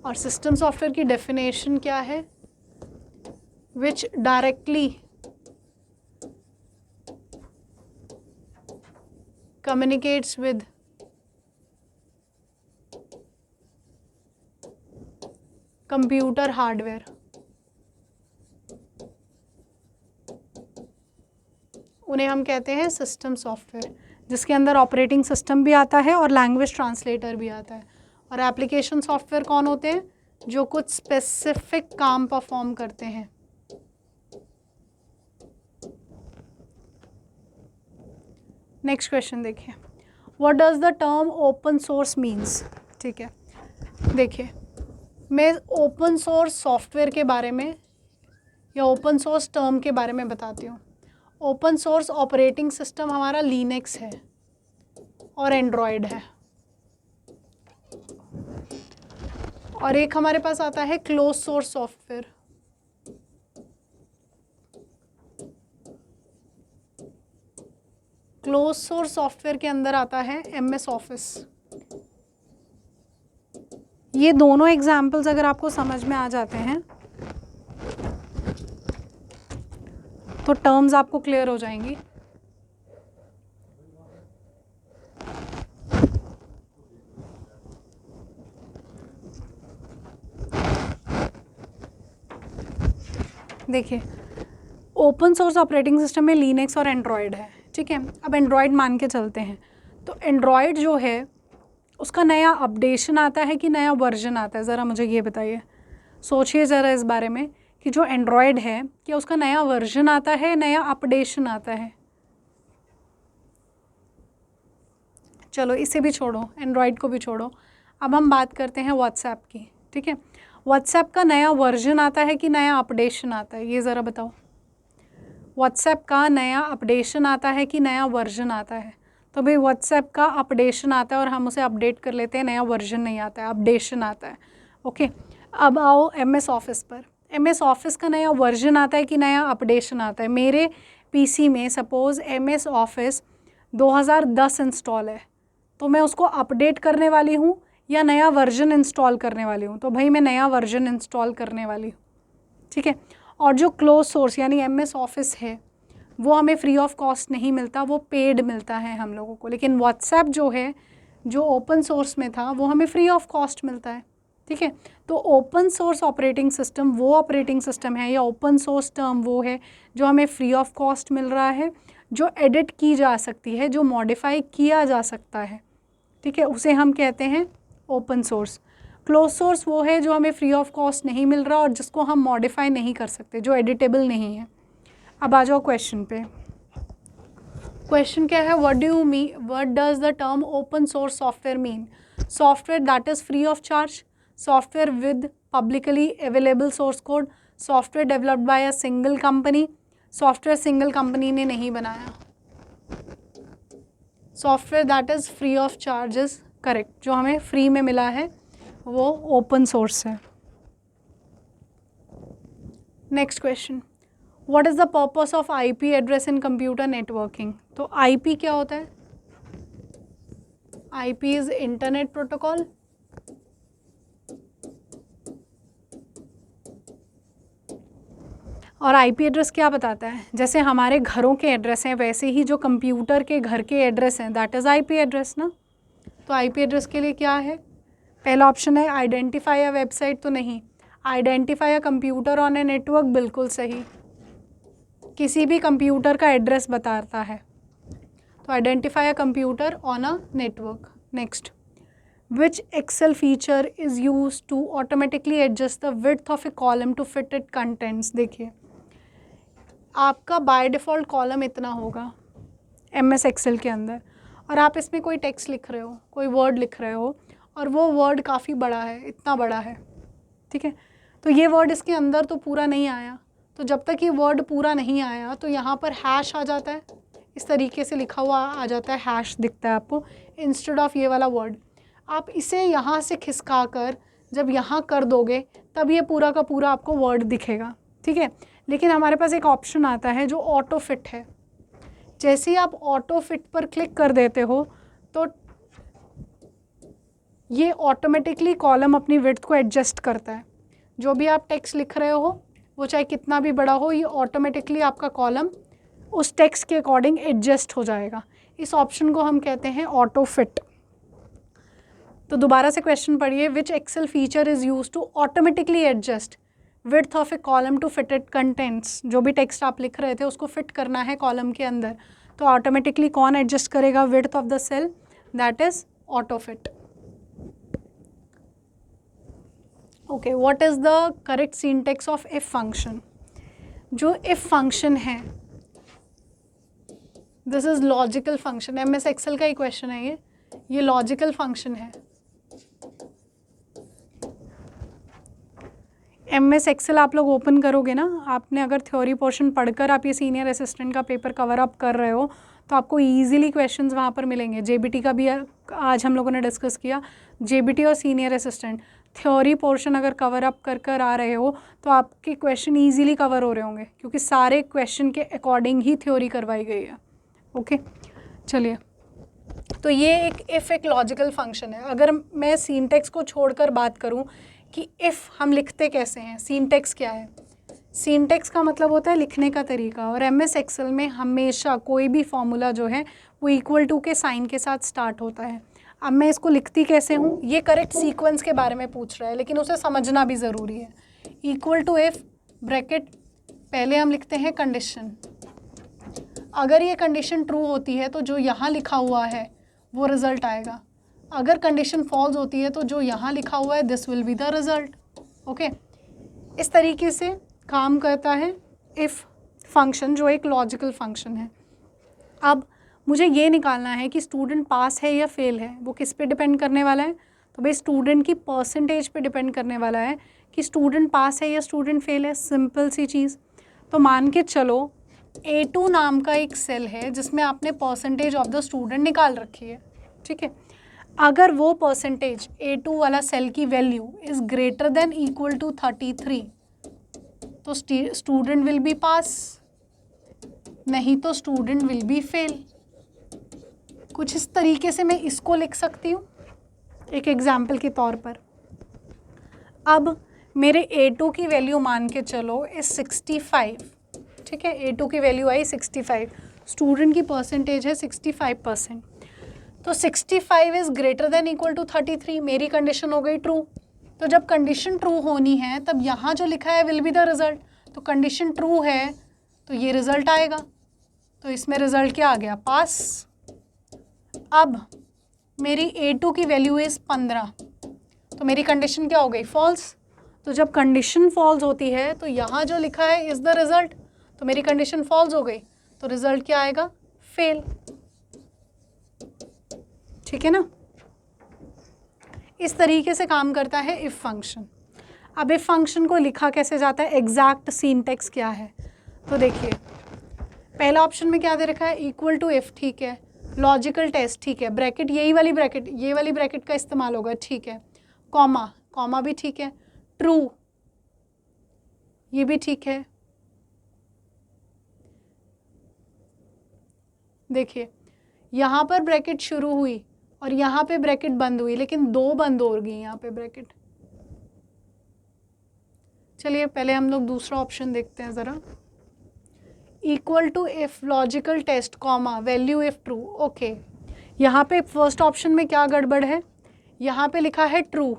और सिस्टम सॉफ्टवेयर की डेफिनेशन क्या है? which directly communicates with computer hardware। उन्हें हम कहते हैं सिस्टम सॉफ्टवेयर, जिसके अंदर ऑपरेटिंग सिस्टम भी आता है और लैंग्वेज ट्रांसलेटर भी आता है। और एप्लीकेशन सॉफ्टवेयर कौन होते हैं? जो कुछ स्पेसिफिक काम परफॉर्म करते हैं। नेक्स्ट क्वेश्चन देखिए, what does the term open source means. ठीक है, देखिए मैं ओपन सोर्स सॉफ्टवेयर के बारे में या ओपन सोर्स टर्म के बारे में बताती हूँ। ओपन सोर्स ऑपरेटिंग सिस्टम हमारा लिनक्स है और एंड्रॉयड है, और एक हमारे पास आता है close source software. Close source software के अंदर आता है MS ऑफिस। ये दोनों एग्जाम्पल्स अगर आपको समझ में आ जाते हैं तो टर्म्स आपको क्लियर हो जाएंगी। देखिए, ओपन सोर्स ऑपरेटिंग सिस्टम में लिनक्स और एंड्रॉयड है, ठीक है। अब एंड्रॉयड मान के चलते हैं, तो एंड्रॉयड जो है उसका नया अपडेशन आता है कि नया वर्जन आता है? ज़रा मुझे ये बताइए, सोचिए ज़रा इस बारे में कि जो एंड्रॉयड है क्या उसका नया वर्जन आता है, नया अपडेशन आता है? चलो इसे भी छोड़ो, एंड्रॉयड को भी छोड़ो, अब हम बात करते हैं व्हाट्सएप की, ठीक है। व्हाट्सएप का नया वर्जन आता है कि नया अपडेशन आता है, ये ज़रा बताओ। व्हाट्सएप का नया अपडेशन आता है कि नया वर्जन आता है? तो भाई व्हाट्सएप का अपडेशन आता है और हम उसे अपडेट कर लेते हैं, नया वर्जन नहीं आता है, अपडेशन आता है। ओके, अब आओ MS ऑफिस पर। MS ऑफिस का नया वर्जन आता है कि नया अपडेशन आता है? मेरे PC में सपोज़ MS ऑफिस 2010 इंस्टॉल है, तो मैं उसको अपडेट करने वाली हूँ या नया वर्जन इंस्टॉल करने वाली हूँ? तो भाई मैं नया वर्जन इंस्टॉल करने वाली हूँ, ठीक है। और जो क्लोज सोर्स यानी MS ऑफिस है वो हमें फ्री ऑफ कॉस्ट नहीं मिलता, वो पेड मिलता है हम लोगों को। लेकिन व्हाट्सएप जो है, जो ओपन सोर्स में था, वो हमें फ्री ऑफ कॉस्ट मिलता है, ठीक है। तो ओपन सोर्स ऑपरेटिंग सिस्टम वो ऑपरेटिंग सिस्टम है, या ओपन सोर्स टर्म वो है जो हमें फ्री ऑफ कॉस्ट मिल रहा है, जो एडिट की जा सकती है, जो मॉडिफाई किया जा सकता है, ठीक है, उसे हम कहते हैं ओपन सोर्स। क्लोज सोर्स वो है जो हमें फ्री ऑफ कॉस्ट नहीं मिल रहा और जिसको हम मॉडिफाई नहीं कर सकते, जो एडिटेबल नहीं है। अब आ जाओ क्वेश्चन पे। क्वेश्चन क्या है? What does the term open source software mean? Software that is free of charge, software with publicly available source code, software developed by a single company, software single company ने नहीं बनाया। Software that is free of charges, correct, जो हमें free में मिला है वो open source है। Next question, what is the purpose of IP address in computer networking? तो IP क्या होता है? IP is internet protocol. और IP एड्रेस क्या बताता है? जैसे हमारे घरों के एड्रेस हैं, वैसे ही जो कंप्यूटर के घर के एड्रेस हैं, दैट इज़ IP एड्रेस ना। तो IP एड्रेस के लिए क्या है? पहला ऑप्शन है आइडेंटिफाई अ वेबसाइट, तो नहीं। Identify a computer on a network, बिल्कुल सही, किसी भी कंप्यूटर का एड्रेस बताता है। तो identify a computer on a network. Next, which Excel feature is use to automatically adjust the width of a column to fit it contents? देखिए, आपका बाय डिफ़ॉल्ट कॉलम इतना होगा MS एक्सेल के अंदर, और आप इसमें कोई टेक्स्ट लिख रहे हो, कोई वर्ड लिख रहे हो, और वो वर्ड काफ़ी बड़ा है, इतना बड़ा है, ठीक है। तो ये वर्ड इसके अंदर तो पूरा नहीं आया, तो जब तक ये वर्ड पूरा नहीं आया तो यहाँ पर हैश आ जाता है, इस तरीके से लिखा हुआ आ जाता है, हैश दिखता है आपको इंस्टेड ऑफ ये वाला वर्ड। आप इसे यहाँ से खिसका कर जब यहाँ कर दोगे तब ये पूरा का पूरा आपको वर्ड दिखेगा, ठीक है। लेकिन हमारे पास एक ऑप्शन आता है जो ऑटो फिट है। जैसे ही आप ऑटो फिट पर क्लिक कर देते हो तो ये ऑटोमेटिकली कॉलम अपनी विड्थ को एडजस्ट करता है। जो भी आप टेक्स्ट लिख रहे हो वो चाहे कितना भी बड़ा हो, ये ऑटोमेटिकली आपका कॉलम उस टेक्स्ट के अकॉर्डिंग एडजस्ट हो जाएगा। इस ऑप्शन को हम कहते हैं ऑटो फिट। तो दोबारा से क्वेश्चन पढ़िए, which Excel feature is use to automatically adjust width of a column to fit it contents? जो भी टेक्स्ट आप लिख रहे थे उसको फिट करना है कॉलम के अंदर, तो ऑटोमेटिकली कौन एडजस्ट करेगा width of the cell? That is auto fit. Okay, what is the correct syntax of if function? जो इफ फंक्शन है, this is logical function. MS Excel का ही क्वेश्चन है ये लॉजिकल फंक्शन है। MS एक्सेल आप लोग ओपन करोगे ना, आपने अगर थ्योरी पोर्शन पढ़कर आप ये सीनियर असिस्टेंट का पेपर कवर अप कर रहे हो तो आपको इजीली क्वेश्चंस वहाँ पर मिलेंगे। JBT का भी आज हम लोगों ने डिस्कस किया, JBT और सीनियर असिस्टेंट थ्योरी पोर्शन अगर कवर अप कर आ रहे हो तो आपके क्वेश्चन ईजिली कवर हो रहे होंगे, क्योंकि सारे क्वेश्चन के अकॉर्डिंग ही थ्योरी करवाई गई है। ओके, चलिए, तो ये एक लॉजिकल फंक्शन है। अगर मैं सिंटेक्स को छोड़कर बात करूं कि इफ़ हम लिखते कैसे हैं, सिंटेक्स क्या है? सिंटेक्स का मतलब होता है लिखने का तरीका, और MS एक्सेल में हमेशा कोई भी फॉर्मूला जो है वो इक्वल टू के साइन के साथ स्टार्ट होता है। अब मैं इसको लिखती कैसे हूँ, ये करेक्ट सीक्वेंस के बारे में पूछ रहा है, लेकिन उसे समझना भी ज़रूरी है। इक्वल टू इफ़ ब्रैकेट, पहले हम लिखते हैं कंडीशन। अगर ये कंडीशन ट्रू होती है तो जो यहाँ लिखा हुआ है वो रिज़ल्ट आएगा। अगर कंडीशन फॉल्स होती है तो जो यहाँ लिखा हुआ है this will be the result. Okay, इस तरीके से काम करता है इफ़ फंक्शन, जो एक लॉजिकल फंक्शन है। अब मुझे ये निकालना है कि स्टूडेंट पास है या फेल है। वो किस पे डिपेंड करने वाला है? तो भाई स्टूडेंट की परसेंटेज पे डिपेंड करने वाला है कि स्टूडेंट पास है या स्टूडेंट फेल है। सिंपल सी चीज़। तो मान के चलो A2 नाम का एक सेल है जिसमें आपने परसेंटेज ऑफ द स्टूडेंट निकाल रखी है, ठीक है। अगर वो परसेंटेज A2 वाला सेल की value is greater than equal to 33 तो स्टूडेंट विल बी पास, नहीं तो स्टूडेंट विल बी फेल। कुछ इस तरीके से मैं इसको लिख सकती हूँ एक एग्जाम्पल के तौर पर। अब मेरे A2 की वैल्यू मान के चलो इस 65, ठीक है। A2 की वैल्यू आई 65, स्टूडेंट की परसेंटेज है 65%। तो 65 is greater than equal to 33, मेरी कंडीशन हो गई ट्रू। तो जब कंडीशन ट्रू होनी है तब यहाँ जो लिखा है विल बी द रिजल्ट। तो कंडीशन ट्रू है तो ये रिजल्ट आएगा। तो इसमें रिजल्ट क्या आ गया? पास। अब मेरी A2 की वैल्यू इज़ 15, तो मेरी कंडीशन क्या हो गई? फॉल्स। तो जब कंडीशन फॉल्स होती है तो यहाँ जो लिखा है इज़ द रिजल्ट, तो मेरी कंडीशन फॉल्स हो गई, तो रिजल्ट क्या आएगा? फेल। ठीक है ना। इस तरीके से काम करता है इफ़ फंक्शन। अब इफ़ फंक्शन को लिखा कैसे जाता है, एग्जैक्ट सिंटैक्स क्या है? तो देखिए पहला ऑप्शन में क्या दे रखा है? इक्वल टू इफ़, ठीक है। लॉजिकल टेस्ट, ठीक है। ब्रैकेट, यही वाली ब्रैकेट, ये वाली ब्रैकेट का इस्तेमाल होगा, ठीक है। कॉमा, कॉमा भी ठीक है। ट्रू, ये भी ठीक है। देखिए यहाँ पर ब्रैकेट शुरू हुई और यहाँ पे ब्रैकेट बंद हुई, लेकिन दो बंद हो गई यहाँ पे ब्रैकेट। चलिए पहले हम लोग दूसरा ऑप्शन देखते हैं ज़रा। Equal to if logical test comma value if true, okay. यहाँ पे फर्स्ट ऑप्शन में क्या गड़बड़ है? यहाँ पे लिखा है ट्रू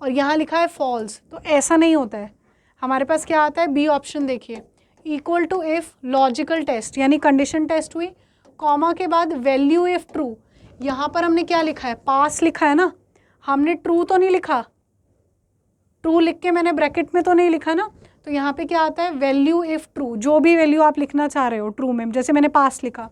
और यहाँ लिखा है फॉल्स, तो ऐसा नहीं होता है। हमारे पास क्या आता है? बी ऑप्शन देखिए, equal to if logical test यानी कंडीशन टेस्ट हुई, कॉमा के बाद वैल्यू इफ ट्रू। यहाँ पर हमने क्या लिखा है? पास लिखा है ना, हमने ट्रू तो नहीं लिखा। ट्रू लिख के मैंने ब्रैकेट में तो नहीं लिखा ना, तो यहाँ पे क्या आता है? वैल्यू इफ ट्रू, जो भी वैल्यू आप लिखना चाह रहे हो ट्रू में, जैसे मैंने पास लिखा,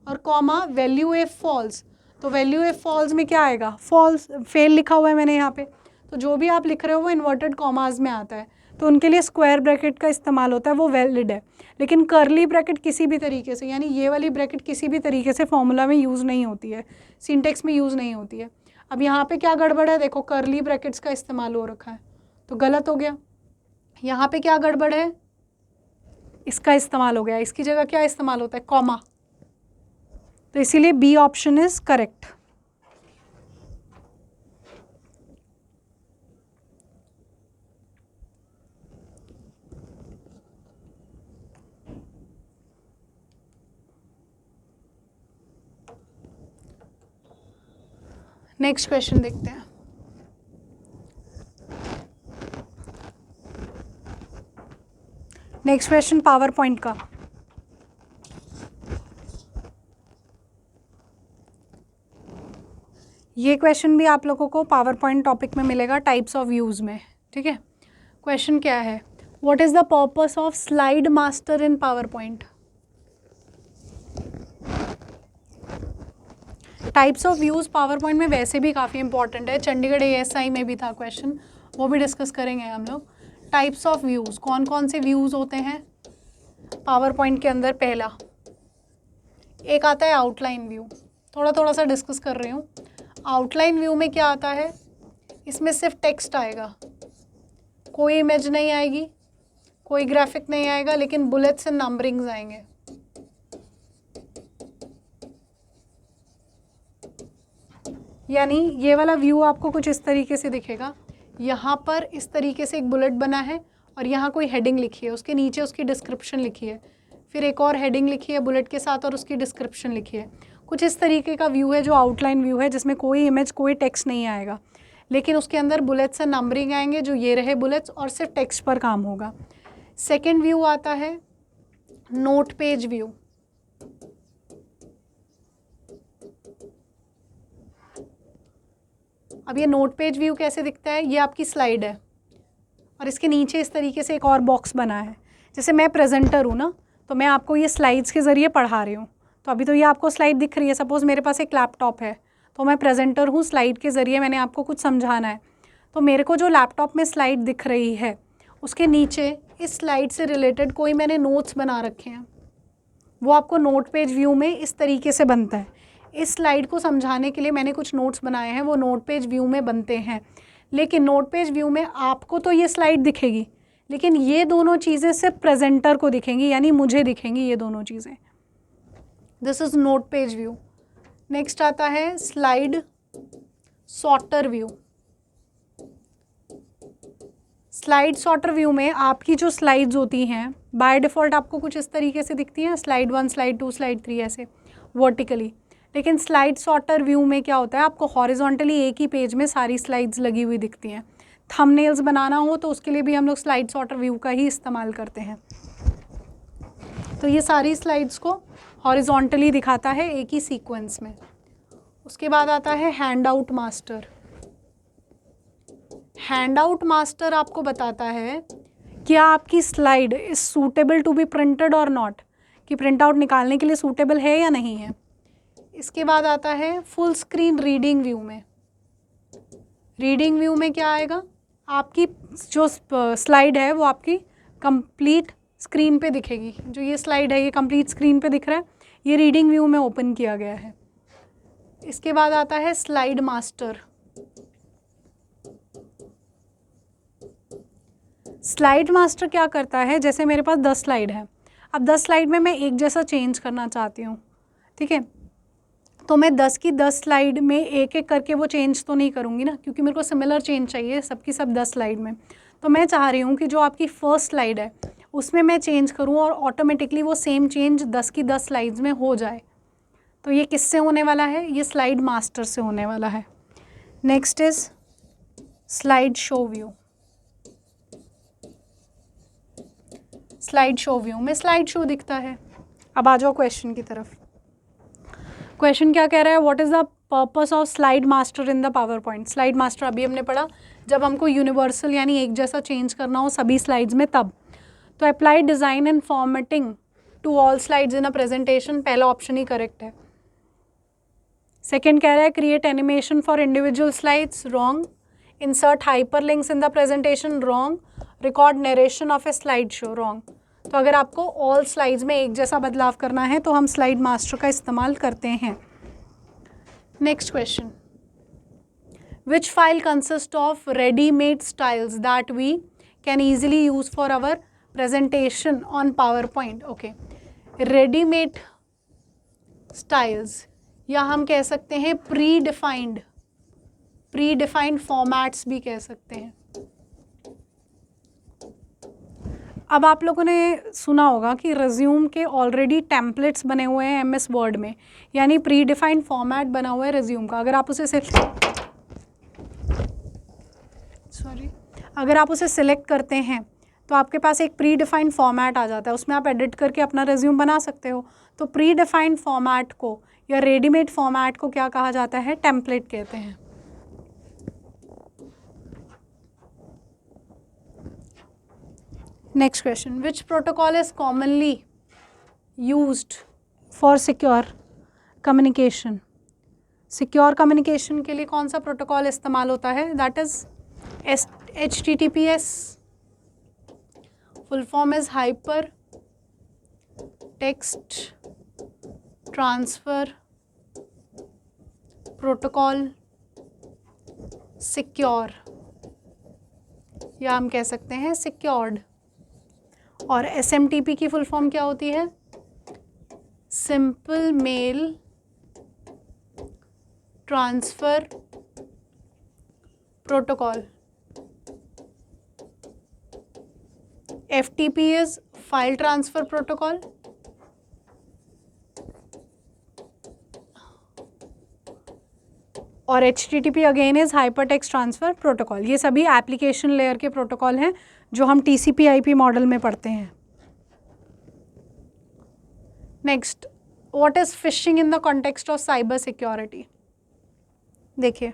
और कॉमा वैल्यू इफ फॉल्स, तो वैल्यू इफ फॉल्स में क्या आएगा? फॉल्स। फेल लिखा हुआ है मैंने यहाँ पे, तो जो भी आप लिख रहे हो वो इन्वर्टेड कॉमाज में आता है, तो उनके लिए स्क्वायर ब्रैकेट का इस्तेमाल होता है, वो वैलिड है। लेकिन करली ब्रैकेट किसी भी तरीके से, यानी ये वाली ब्रैकेट किसी भी तरीके से फॉर्मूला में यूज़ नहीं होती है, सिंटेक्स में यूज़ नहीं होती है। अब यहाँ पे क्या गड़बड़ है? देखो करली ब्रैकेट्स का इस्तेमाल हो रखा है, तो गलत हो गया। यहाँ पे क्या गड़बड़ है? इसका इस्तेमाल हो गया, इसकी जगह क्या इस्तेमाल होता है? कॉमा। तो इसीलिए B option is correct. Next question देखते हैं। नेक्स्ट क्वेश्चन पावर पॉइंट का। ये क्वेश्चन भी आप लोगों को पावर पॉइंट टॉपिक में मिलेगा, टाइप्स ऑफ व्यूज़ में, ठीक है। क्वेश्चन क्या है? What is the purpose of slide master in power point? Types of views power point में वैसे भी काफ़ी इंपॉर्टेंट है, चंडीगढ़ ASI में भी था क्वेश्चन, वो भी डिस्कस करेंगे हम लोग। टाइप्स ऑफ व्यूज़, कौन कौन से व्यूज़ होते हैं पावर पॉइंट के अंदर? पहला एक आता है आउटलाइन व्यू, थोड़ा सा डिस्कस कर रही हूँ। आउटलाइन व्यू में क्या आता है? इसमें सिर्फ टेक्स्ट आएगा, कोई इमेज नहीं आएगी, कोई ग्राफिक नहीं आएगा, लेकिन बुलेट्स एंड नंबरिंग्स आएंगे। यानी ये वाला व्यू आपको कुछ इस तरीके से दिखेगा। यहाँ पर इस तरीके से एक बुलेट बना है और यहाँ कोई हेडिंग लिखी है, उसके नीचे उसकी डिस्क्रिप्शन लिखी है, फिर एक और हेडिंग लिखी है बुलेट के साथ और उसकी डिस्क्रिप्शन लिखी है। कुछ इस तरीके का व्यू है जो आउटलाइन व्यू है, जिसमें कोई इमेज कोई टेक्स्ट नहीं आएगा, लेकिन उसके अंदर बुलेट्स एंड नंबरिंग आएंगे, जो ये रहे बुलेट्स, और सिर्फ टेक्स्ट पर काम होगा। सेकेंड व्यू आता है नोट पेज व्यू। अब ये नोट पेज व्यू कैसे दिखता है? ये आपकी स्लाइड है और इसके नीचे इस तरीके से एक और बॉक्स बना है। जैसे मैं प्रेजेंटर हूँ ना, तो मैं आपको ये स्लाइड्स के ज़रिए पढ़ा रही हूँ, तो अभी तो ये आपको स्लाइड दिख रही है। सपोज़ मेरे पास एक लैपटॉप है, तो मैं प्रेजेंटर हूँ, स्लाइड के ज़रिए मैंने आपको कुछ समझाना है। तो मेरे को जो लैपटॉप में स्लाइड दिख रही है, उसके नीचे इस स्लाइड से रिलेटेड कोई मैंने नोट्स बना रखे हैं, वो आपको नोट पेज व्यू में इस तरीके से बनता है। इस स्लाइड को समझाने के लिए मैंने कुछ नोट्स बनाए हैं, वो नोट पेज व्यू में बनते हैं। लेकिन नोट पेज व्यू में आपको तो ये स्लाइड दिखेगी, लेकिन ये दोनों चीज़ें सिर्फ प्रेजेंटर को दिखेंगी, यानी मुझे दिखेंगी ये दोनों चीज़ें। This is note page view. Next आता है slide sorter view. Slide sorter view में आपकी जो स्लाइड्स होती हैं बाय डिफ़ॉल्ट आपको कुछ इस तरीके से दिखती हैं, स्लाइड 1, स्लाइड 2, स्लाइड 3 ऐसे वर्टिकली। लेकिन स्लाइड सॉर्टर व्यू में क्या होता है, आपको हॉरिजॉन्टली एक ही पेज में सारी स्लाइड्स लगी हुई दिखती हैं। थंबनेल्स बनाना हो तो उसके लिए भी हम लोग स्लाइड सॉर्टर व्यू का ही इस्तेमाल करते हैं। तो ये सारी स्लाइड्स को हॉरिजॉन्टली दिखाता है एक ही सीक्वेंस में। उसके बाद आता है handout master. Handout master आपको बताता है क्या आपकी slide is suitable to be printed और नॉट, कि प्रिंट आउट निकालने के लिए सूटेबल है या नहीं है। इसके बाद आता है फुल स्क्रीन रीडिंग व्यू में। रीडिंग व्यू में क्या आएगा, आपकी जो स्लाइड है वो आपकी कंप्लीट स्क्रीन पे दिखेगी। जो ये स्लाइड है ये कंप्लीट स्क्रीन पे दिख रहा है, ये रीडिंग व्यू में ओपन किया गया है। इसके बाद आता है स्लाइड मास्टर। स्लाइड मास्टर क्या करता है, जैसे मेरे पास 10 स्लाइड है, अब 10 स्लाइड में मैं एक जैसा चेंज करना चाहती हूँ, ठीक है, तो मैं 10 की 10 स्लाइड में एक एक करके वो चेंज तो नहीं करूँगी ना, क्योंकि मेरे को सिमिलर चेंज चाहिए सबकी सब 10 स्लाइड में। तो मैं चाह रही हूँ कि जो आपकी फर्स्ट स्लाइड है उसमें मैं चेंज करूँ और ऑटोमेटिकली वो सेम चेंज 10 की 10 स्लाइड्स में हो जाए। तो ये किससे होने वाला है, ये स्लाइड मास्टर से होने वाला है। Next is slide show view. Slide show view में स्लाइड शो दिखता है। अब आ जाओ क्वेश्चन की तरफ। क्वेश्चन क्या कह रहा है, what is the purpose of slide master in the power point. Slide master अभी हमने पढ़ा जब हमको यूनिवर्सल यानी एक जैसा चेंज करना हो सभी स्लाइड्स में तब। तो apply design and formatting to all slides in a presentation, पहला ऑप्शन ही करेक्ट है। सेकेंड कह रहा है create animation for individual slides, wrong. Insert hyperlinks in the presentation, wrong. Record narration of a slide show, wrong. तो अगर आपको all slides में एक जैसा बदलाव करना है तो हम स्लाइड मास्टर का इस्तेमाल करते हैं। Next question, which file consist of readymade styles that we can easily use for our presentation on PowerPoint. Okay, readymade styles या हम कह सकते हैं प्री डिफाइंड फॉर्मेट्स भी कह सकते हैं। अब आप लोगों ने सुना होगा कि रिज्यूम के ऑलरेडी टेम्पलेट्स बने हुए हैं MS वर्ड में, यानी प्री डिफाइंड फॉर्मेट बना हुआ है रिज्यूम का। अगर आप उसे सिलेक्ट करते हैं तो आपके पास एक प्री डिफाइंड फॉर्मेट आ जाता है, उसमें आप एडिट करके अपना रिज्यूम बना सकते हो। तो प्री डिफाइंड फॉर्मेट को या रेडीमेड फॉर्मेट को क्या कहा जाता है, टेम्पलेट कहते हैं। Next question, which protocol is commonly used for secure communication. Secure communication के लिए कौन सा प्रोटोकॉल इस्तेमाल होता है, that is HTTPS। Full form is hypertext transfer protocol secure, या हम कह सकते हैं सिक्योर्ड। और SMTP की फुल फॉर्म क्या होती है, simple mail transfer protocol. FTP is file transfer protocol. और HTTP again is hypertext transfer protocol. ये सभी एप्लीकेशन लेयर के प्रोटोकॉल हैं जो हम TCP/IP मॉडल में पढ़ते हैं। Next, what is fishing in the context of cyber security. देखिए,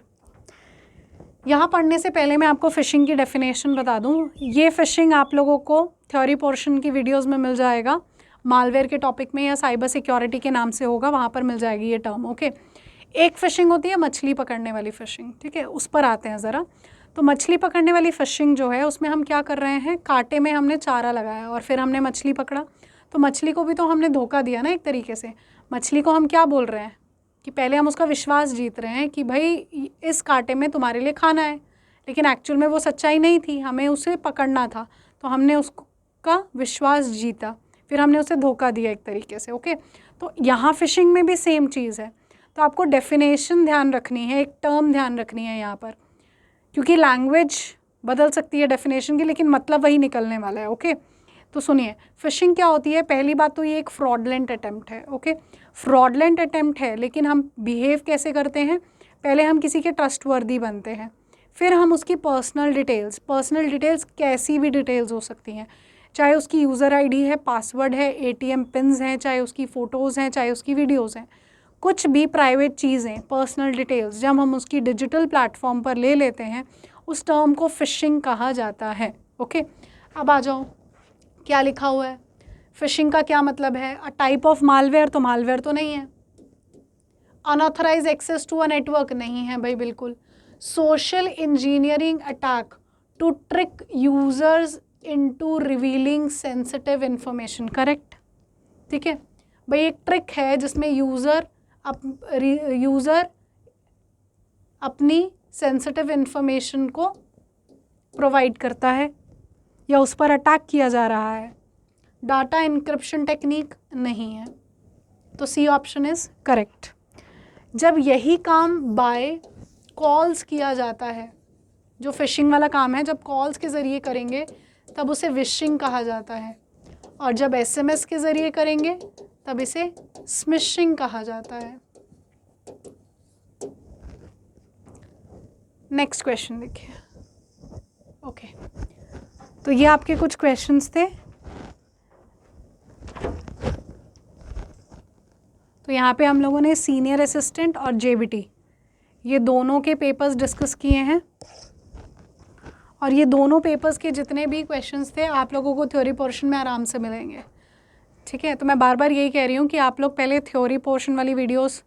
यहाँ पढ़ने से पहले मैं आपको फ़िशिंग की डेफिनेशन बता दूँ। ये फ़िशिंग आप लोगों को थ्योरी पोर्शन की वीडियोस में मिल जाएगा, मालवेयर के टॉपिक में या साइबर सिक्योरिटी के नाम से होगा, वहाँ पर मिल जाएगी ये टर्म। ओके, एक फ़िशिंग होती है मछली पकड़ने वाली फ़िशिंग, ठीक है, उस पर आते हैं ज़रा। तो मछली पकड़ने वाली फ़िशिंग जो है उसमें हम क्या कर रहे हैं, कांटे में हमने चारा लगाया और फिर हमने मछली पकड़ा, तो मछली को भी तो हमने धोखा दिया ना एक तरीके से। मछली को हम क्या बोल रहे हैं कि पहले हम उसका विश्वास जीत रहे हैं कि भाई इस कांटे में तुम्हारे लिए खाना है, लेकिन एक्चुअल में वो सच्चाई नहीं थी, हमें उसे पकड़ना था, तो हमने उसका विश्वास जीता, फिर हमने उसे धोखा दिया एक तरीके से। ओके, तो यहाँ फ़िशिंग में भी सेम चीज़ है। तो आपको डेफिनेशन ध्यान रखनी है, एक टर्म ध्यान रखनी है यहाँ पर, क्योंकि लैंग्वेज बदल सकती है डेफिनेशन की, लेकिन मतलब वही निकलने वाला है। ओके, तो सुनिए, फ़िशिंग क्या होती है। पहली बात तो ये एक फ्रॉडलेंट अटैम्प्ट है। ओके, फ्रॉडलेंट अटैम्प्ट है, लेकिन हम बिहेव कैसे करते हैं, पहले हम किसी के ट्रस्टवर्दी बनते हैं, फिर हम उसकी पर्सनल डिटेल्स कैसी भी डिटेल्स हो सकती हैं, चाहे उसकी यूज़र आईडी है, पासवर्ड है, एटीएम पिन्स हैं, चाहे उसकी फ़ोटोज़ हैं, चाहे उसकी वीडियोज़ हैं, कुछ भी प्राइवेट चीज़ें, पर्सनल डिटेल्स जब हम उसकी डिजिटल प्लेटफॉर्म पर ले लेते हैं, उस टर्म को फ़िशिंग कहा जाता है। ओके, अब आ जाओ क्या लिखा हुआ है। फ़िशिंग का क्या मतलब है, अ टाइप ऑफ मालवेयर, तो मालवेयर तो नहीं है। Unauthorise access to a network नहीं है भाई, बिल्कुल। Social engineering attack to trick users into revealing sensitive information, correct, ठीक है भाई। एक ट्रिक है जिसमें यूज़र अपनी सेंसिटिव इंफॉर्मेशन को प्रोवाइड करता है या उस पर अटैक किया जा रहा है। डाटा इंक्रिप्शन टेक्निक नहीं है, तो सी ऑप्शन इज़ करेक्ट। जब यही काम बाय कॉल्स किया जाता है, जो फ़िशिंग वाला काम है, जब कॉल्स के ज़रिए करेंगे तब उसे विशिंग कहा जाता है, और जब एसएमएस के ज़रिए करेंगे तब इसे स्मिशिंग कहा जाता है। नेक्स्ट क्वेश्चन देखिए। ओके, तो ये आपके कुछ क्वेश्चंस थे। तो यहाँ पे हम लोगों ने सीनियर असिस्टेंट और जेबीटी ये दोनों के पेपर्स डिस्कस किए हैं, और ये दोनों पेपर्स के जितने भी क्वेश्चंस थे आप लोगों को थ्योरी पोर्शन में आराम से मिलेंगे, ठीक है। तो मैं बार बार यही कह रही हूँ कि आप लोग पहले थ्योरी पोर्शन वाली वीडियोस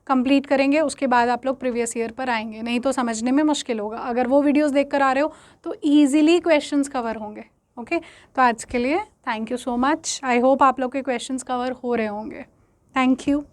कंप्लीट करेंगे, उसके बाद आप लोग प्रीवियस ईयर पर आएंगे, नहीं तो समझने में मुश्किल होगा। अगर वो वीडियोस देखकर आ रहे हो तो ईजिली क्वेश्चंस कवर होंगे। ओके, तो आज के लिए thank you so much. I hope आप लोग के क्वेश्चंस कवर हो रहे होंगे। Thank you.